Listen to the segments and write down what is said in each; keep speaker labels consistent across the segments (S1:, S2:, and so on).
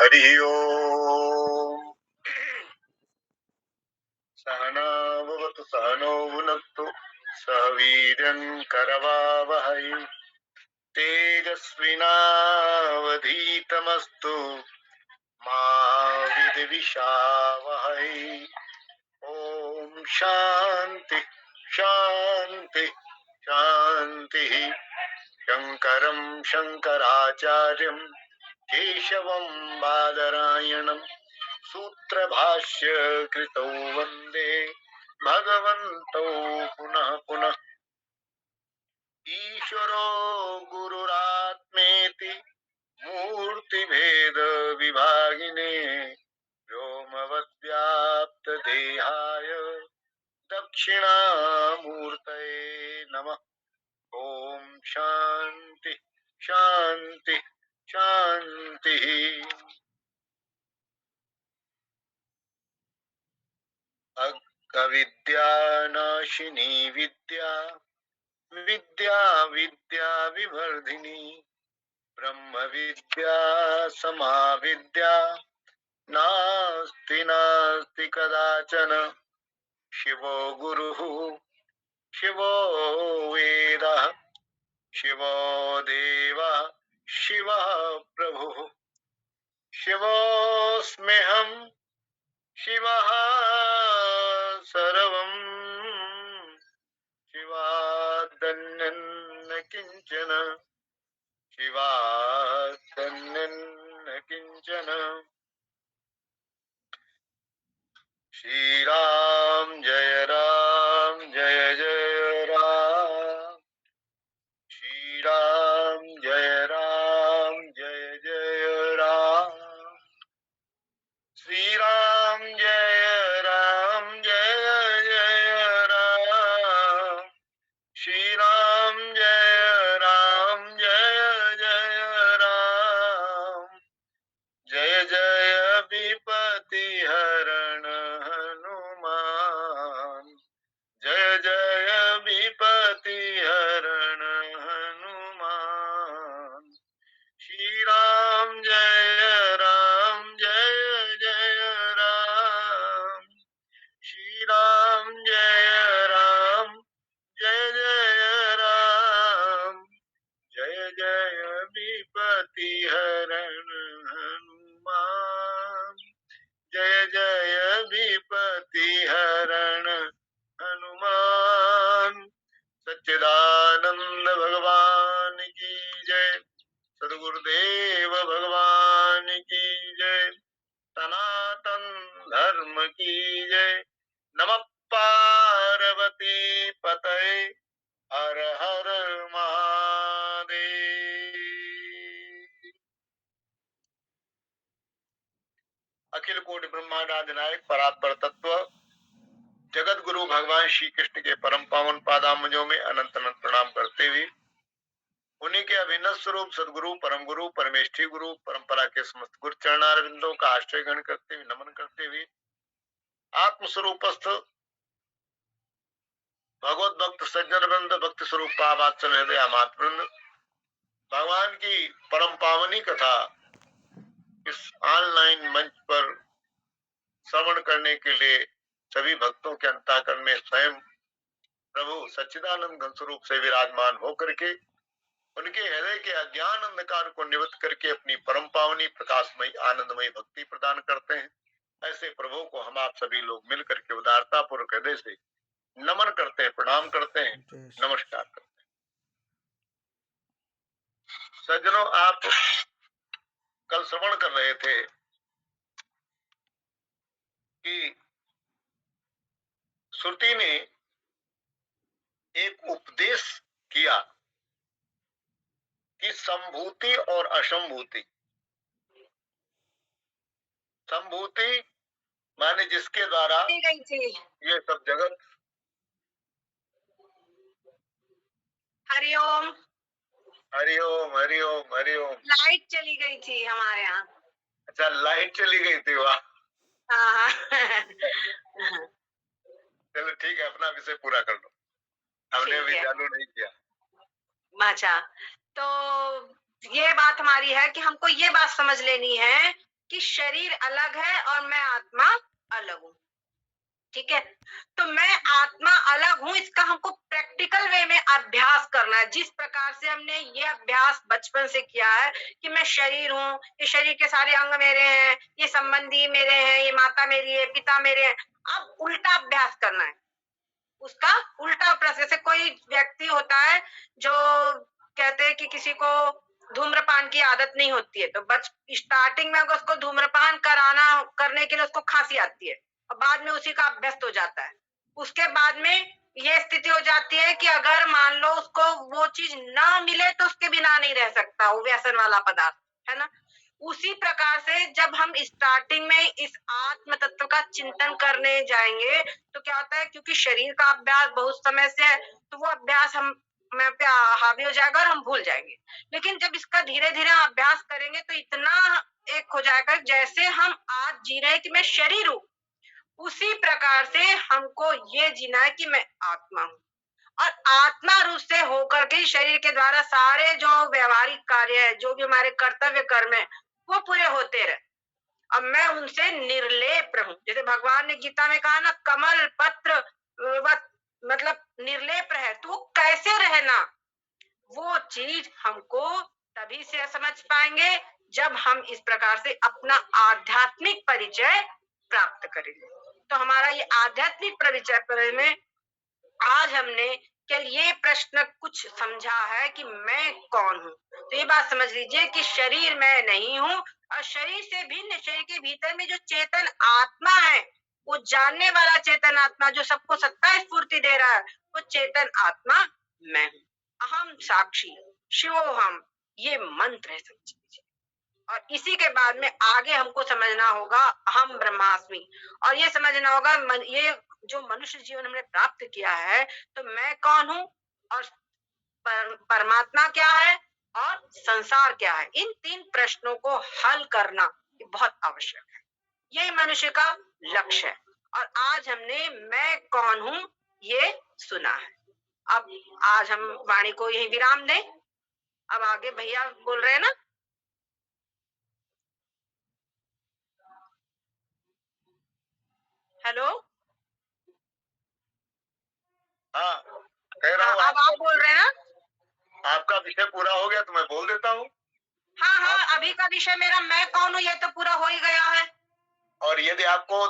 S1: हरि ओम। सहना भवतु सहनौ भुनक्तु सह वीर्यं करवावहै तेजस्विनावधीतमस्तु मा विद्विषावहै। ओम शांति शांति शांति। शंकरं शंकराचार्यं केशवं बादरायणं सूत्रभाष्य कृतौ वन्दे भगवन्तौ पुनः पुनः। ईश्वरो गुरुरात्मेति मूर्तिभेद विभागिने व्योमवद्व्याप्तदेहाय दक्षिणामूर्तये नमः। ओम शांति शांति शांति। अविद्यानाशिनी विद्या विद्या विद्या विवर्धिनी ब्रह्म विद्या समा विद्या नास्ति नास्ति कदाचन। शिवो गुरुः शिवो वेदः शिवो देवः शिवः प्रभुः शिवोऽस्म्यहं शिवः सर्वं शिवादन्यं न किञ्चन शिवादन्यं न किञ्चन। श्रीराम जय जय राम। श्रीराम जय जय राम। श्रीराम जय जय राम। श्रीराम जय जय राम। जय जय विपति हरण हनुमान। जय जय विपति हरण हनुमान। श्री राम जय जय राम। श्री राम जय जय राम। जय जय विपति हरण हनुमान। जय जय विपति हरण हनुमान। सच्चिदानंद भगवान की जय। सद्गुरुदेव भगवान की जय। सनातन धर्म की जय। नमः पार्वती पतये हर हर महादेव। अखिल कोटि ब्रह्मांड आदिनायक परात्पर तत्व जगत गुरु भगवान श्री कृष्ण के परम पावन पादांबुजों में अनंत अनंत प्रणाम करते हुए उन्हीं के अभिन्न स्वरूप सदगुरु परम गुरु परमेष्ठी गुरु परंपरा के समस्त गुरु चरणारविंदों का आश्रय ग्रहण करते हुए नमन करते हुए आत्मस्वरूपस्थ भगवत भक्त सज्जन वृंद भक्ति स्वरूप पावात्सल हृदय मात वृंद भगवान की परम पावनी कथा इस ऑनलाइन मंच पर श्रवण करने के लिए सभी भक्तों के अंतःकरण में स्वयं प्रभु सच्चिदानंद घन स्वरूप से विराजमान होकर के उनके हृदय के अज्ञान अंधकार को निवृत्त करके अपनी परम पावनी प्रकाशमयी आनंदमयी भक्ति प्रदान करते हैं। ऐसे प्रभु को हम आप सभी लोग मिलकर के उदारता पूर्वक हृदय से नमन करते हैं, प्रणाम करते हैं, नमस्कार करते हैं। सज्जनों, आप कल श्रवण कर रहे थे कि श्रुति ने एक उपदेश किया कि संभूति और असंभूति। संभूति माने जिसके द्वारा ये सब जगत।
S2: हरिओम
S1: हरिओम हरिओम हरिओम।
S2: लाइट चली गई थी हमारे यहाँ।
S1: अच्छा, लाइट चली गई थी, वाह।
S2: हाँ।
S1: चलो ठीक है, अपना विषय पूरा कर लो, हमने अभी चालू नहीं किया।
S2: अच्छा, तो ये बात हमारी है कि हमको ये बात समझ लेनी है कि शरीर अलग है और मैं आत्मा अलग हूँ। ठीक है, तो मैं आत्मा अलग हूँ, इसका हमको प्रैक्टिकल वे में अभ्यास करना है। जिस प्रकार से हमने ये अभ्यास बचपन से किया है कि मैं शरीर हूँ, ये शरीर के सारे अंग मेरे हैं, ये संबंधी मेरे हैं, ये माता मेरी है, पिता मेरे हैं। अब उल्टा अभ्यास करना है, उसका उल्टा प्रश्न। जैसे कोई व्यक्ति होता है जो कहते हैं कि किसी को धूम्रपान की आदत नहीं होती है, तो स्टार्टिंग में अगर उसको धूम्रपान करने के लिए उसको खांसी आती है और बाद में उसी का अभ्यस्त हो जाता है। उसके बाद में ये स्थिति हो जाती है कि अगर मान लो उसको वो चीज ना मिले तो उसके बिना नहीं रह सकता, वो व्यसन वाला पदार्थ है ना। उसी प्रकार से जब हम स्टार्टिंग में इस आत्म तत्व का चिंतन करने जाएंगे तो क्या होता है, क्योंकि शरीर का अभ्यास बहुत समय से है तो वो अभ्यास हम में पे हावी हो जाएगा और हम भूल जाएंगे। लेकिन जब इसका धीरे धीरे अभ्यास करेंगे तो इतना एक हो जाएगा, जैसे हम आज जी रहे हैं कि मैं शरीर हूँ, उसी प्रकार से हमको ये जीना है कि मैं आत्मा हूँ और आत्मा रूप से होकर के शरीर के द्वारा सारे जो व्यवहारिक कार्य है, जो भी हमारे कर्तव्य कर्म है, वो पूरे होते रहे। अब मैं उनसे निर्लेप रहूं, जैसे भगवान ने गीता में कहा ना, कमल पत्र मतलब निर्लेप रहे, तो वो कैसे रहना, वो चीज हमको तभी से समझ पाएंगे जब हम इस प्रकार से अपना आध्यात्मिक परिचय प्राप्त करेंगे। तो हमारा ये आध्यात्मिक परिचय में आज हमने केवल ये प्रश्न कुछ समझा है कि मैं कौन हूँ। तो ये बात समझ लीजिए कि शरीर मैं नहीं हूँ और शरीर से भिन्न, शरीर के भीतर में जो चेतन आत्मा है, वो जानने वाला चेतन आत्मा जो सबको सत्ता स्फूर्ति दे रहा है, वो चेतन आत्मा मैं हूँ। अहम साक्षी शिवोहम, ये मंत्र है समझ। और इसी के बाद में आगे हमको समझना होगा अहम ब्रह्मास्मि, और ये समझना होगा ये जो मनुष्य जीवन हमने प्राप्त किया है, तो मैं कौन हूँ और परमात्मा क्या है और संसार क्या है, इन तीन प्रश्नों को हल करना बहुत आवश्यक है। यही मनुष्य का लक्ष्य है। और आज हमने मैं कौन हूँ ये सुना है। अब आज हम वाणी को यही विराम दें। अब आगे भैया बोल रहे हैं ना। हेलो,
S1: हाँ, कह रहा
S2: हाँ
S1: हूँ
S2: अब आप बोल रहे हैं ना।
S1: आपका विषय पूरा हो गया तो मैं बोल देता हूँ।
S2: हाँ हाँ, अभी का विषय मेरा मैं कौन हूँ ये तो पूरा हो ही गया है।
S1: और यदि आपको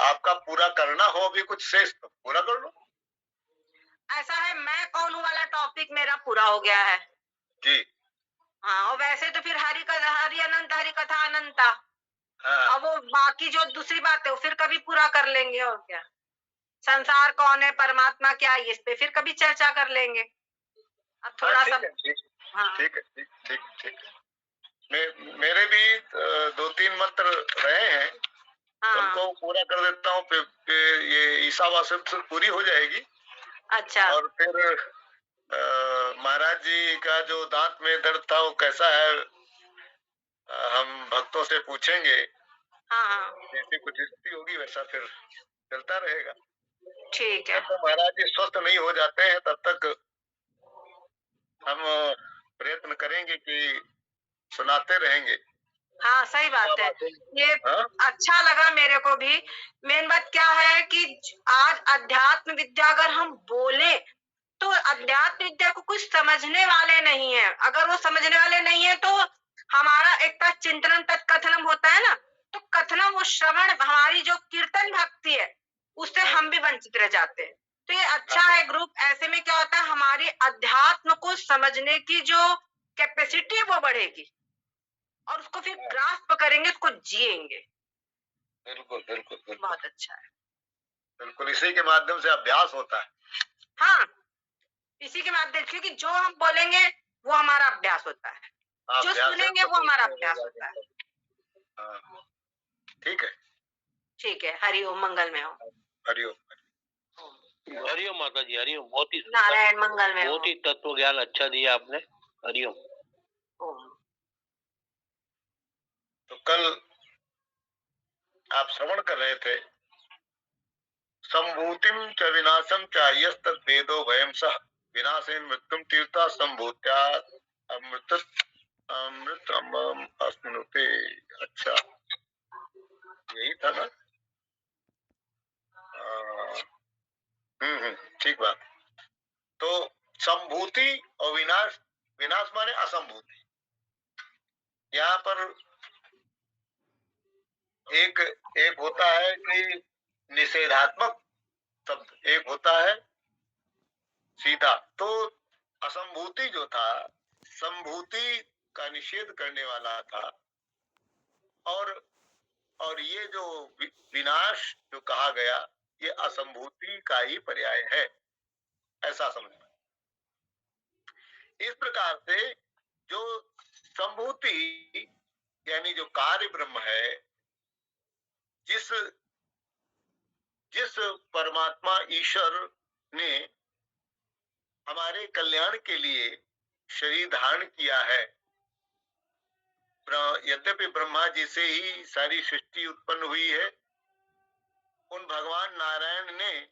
S1: आपका पूरा करना हो अभी कुछ शेष तो पूरा कर लो।
S2: ऐसा है, मैं कौन हूँ वाला टॉपिक मेरा पूरा हो गया है
S1: जी
S2: हाँ। और वैसे तो फिर हरि अनंत हरि कथा अनंता,
S1: हाँ,
S2: और वो बाकी जो दूसरी बात है वो फिर कभी पूरा कर लेंगे। और क्या, संसार कौन है, परमात्मा क्या है, इस पे फिर कभी चर्चा कर लेंगे। अब थोड़ा सा हाँ
S1: ठीक है, ठीक ठीक ठीक। मेरे भी दो तीन मंत्र रहे हैं,
S2: हाँ
S1: उनको पूरा कर देता हूँ, फिर ये ईसावासित पूरी हो जाएगी।
S2: अच्छा
S1: और फिर महाराज जी का जो दांत में दर्द था वो कैसा है, हम भक्तों से पूछेंगे।
S2: हाँ हाँ
S1: जैसी कुछ स्थिति होगी वैसा फिर चलता रहेगा।
S2: ठीक है।
S1: जब तक महाराज जी स्वस्थ नहीं हो जाते हैं तब तक हम प्रयत्न करेंगे कि सुनाते रहेंगे।
S2: हाँ सही बात है, ये
S1: हाँ?
S2: अच्छा लगा मेरे को भी। मेन बात क्या है कि आज अध्यात्म विद्या अगर हम बोले तो अध्यात्म विद्या को कुछ समझने वाले नहीं है। अगर वो समझने वाले नहीं है तो हमारा एक चिंतन तत्कथनम होता है ना, तो कथनम वो श्रवण, हमारी जो कीर्तन भक्ति है उससे हम भी वंचित रह जाते हैं। तो ये अच्छा है ग्रुप, ऐसे में क्या होता है, हमारी अध्यात्म को समझने की जो कैपेसिटी है वो बढ़ेगी और उसको फिर ग्रास्प करेंगे, उसको जिएंगे।
S1: बिल्कुल बिल्कुल बिल्कुल
S2: बहुत अच्छा है।
S1: बिल्कुल, इसी के माध्यम से अभ्यास होता है।
S2: हाँ, इसी के माध्यम, क्योंकि जो हम बोलेंगे वो हमारा अभ्यास होता है, जो
S1: अभ्यास है
S2: सुनेंगे
S1: तो
S2: वो हमारा
S1: फिर
S2: अभ्यास होता है।
S1: हाँ, ठीक है।
S2: ठीक है, हरिओम, मंगल में हो।
S1: हरिओम।
S3: हरिओम माता जी, हरिओम। बहुत ही
S2: नारायण मंगल में हो।
S3: बहुत ही तत्व ज्ञान अच्छा दिया आपने। हरिओम।
S2: ओम।
S1: तो कल आप श्रवण कर रहे थे, संभूतिम च विनाशम च यस्तद् वेदो भयम सह विनाशेन मृत्युम तीर्था संभूत्यात् अमृत अमृत अस्मृते। अच्छा, यही था ना। ठीक बात। तो संभूति और विनाश, विनाश माने असंभूति। यहाँ पर एक एक होता है कि निषेधात्मक शब्द, एक होता है सीधा। तो असंभूति जो था, संभूति का निषेध करने वाला था, और ये जो विनाश जो कहा गया, ये असंभूति का ही पर्याय है, ऐसा समझना। इस प्रकार से जो संभूति यानी जो कार्य ब्रह्म है, जिस जिस परमात्मा ईश्वर ने हमारे कल्याण के लिए शरीर धारण किया है, यद्यपि ब्रह्मा जी से ही सारी सृष्टि उत्पन्न हुई है, उन भगवान नारायण ने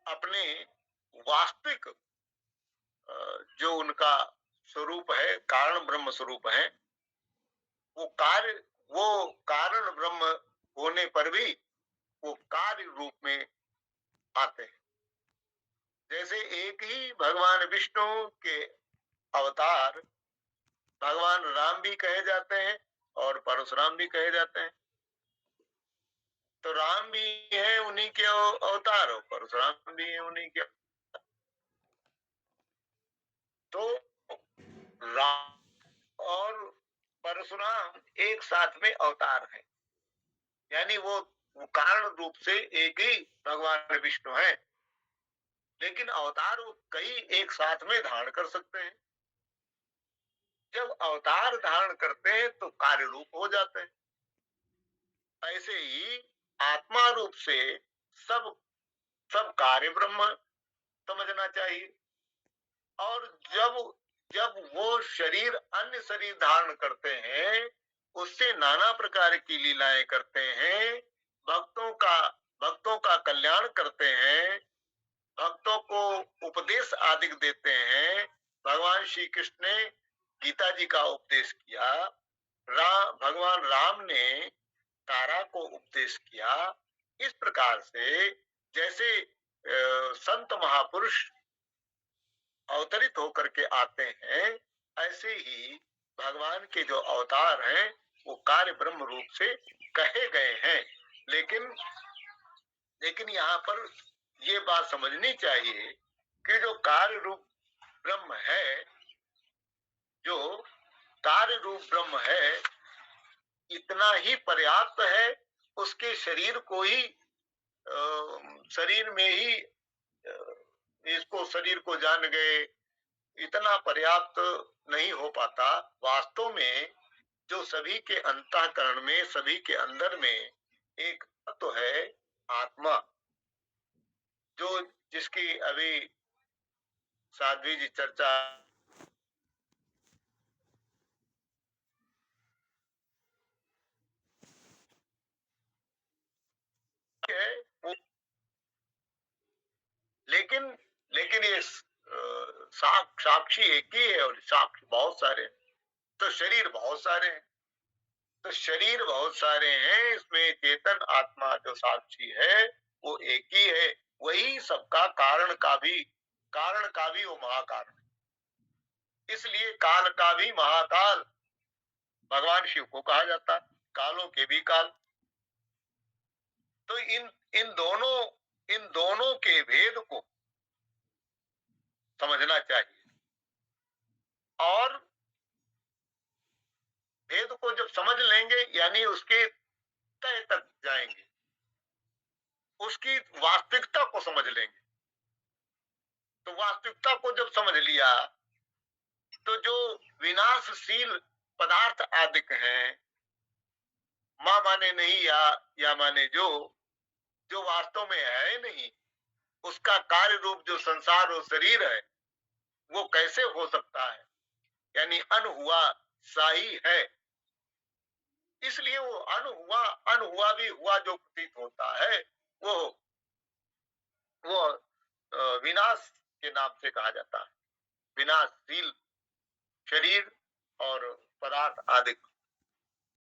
S1: अपने वास्तविक जो उनका स्वरूप है, कारण ब्रह्म स्वरूप है, वो कारण ब्रह्म होने पर भी वो कार्य रूप में आते हैं। जैसे एक ही भगवान विष्णु के अवतार भगवान राम भी कहे जाते हैं और परशुराम भी कहे जाते हैं। तो राम भी है उन्हीं के अवतार, और परशुराम भी है उन्हीं के। तो राम और परशुराम एक साथ में अवतार है, यानी वो कारण रूप से एक ही भगवान विष्णु है, लेकिन अवतार वो कई एक साथ में धारण कर सकते हैं। जब अवतार धारण करते हैं तो कार्य रूप हो जाते हैं। ऐसे ही आत्मा रूप से सब सब कार्य ब्रह्म समझना चाहिए। और जब जब वो शरीर अन्य शरीर धारण करते हैं, उससे नाना प्रकार की लीलाएं करते हैं, भक्तों का कल्याण करते हैं, भक्तों को उपदेश आदि देते हैं। भगवान श्री कृष्ण ने गीता जी का उपदेश किया, भगवान राम ने तारा को उपदेश किया। इस प्रकार से जैसे संत महापुरुष अवतरित होकर के आते हैं, ऐसे ही भगवान के जो अवतार हैं वो कार्य ब्रह्म रूप से कहे गए हैं। लेकिन यहाँ पर ये बात समझनी चाहिए कि जो कार्य रूप ब्रह्म है, जो कार्य रूप ब्रह्म है, इतना ही पर्याप्त है। उसके शरीर को ही शरीर में ही इसको शरीर को जान गए, इतना पर्याप्त नहीं हो पाता। वास्तव में जो सभी के अंतःकरण में, सभी के अंदर में एक तत्व है, आत्मा, जो जिसकी अभी साध्वी जी चर्चा है वो, लेकिन लेकिन ये साक्षी एक ही है और साक्षी बहुत सारे हैं। तो शरीर बहुत सारे हैं, तो शरीर बहुत सारे हैं, इसमें चेतन आत्मा जो साक्षी है वो एक ही है। वही सबका कारण का भी वो महाकारण है। इसलिए काल का भी महाकाल भगवान शिव को कहा जाता है, कालों के भी काल। तो इन दोनों के भेद को समझना चाहिए, और भेद को जब समझ लेंगे यानी उसके तह तक जाएंगे, उसकी वास्तविकता को समझ लेंगे। तो वास्तविकता को जब समझ लिया तो जो विनाशशील पदार्थ आदि हैं, मां माने नहीं या माने जो वास्तव में है नहीं, उसका कार्य रूप जो संसार और शरीर है वो कैसे हो सकता है, यानी अन हुआ सा ही है। इसलिए वो अन हुआ भी हुआ जो प्रतीत होता है, वो विनाश के नाम से कहा जाता है। विनाशशील शरीर और पदार्थ आदि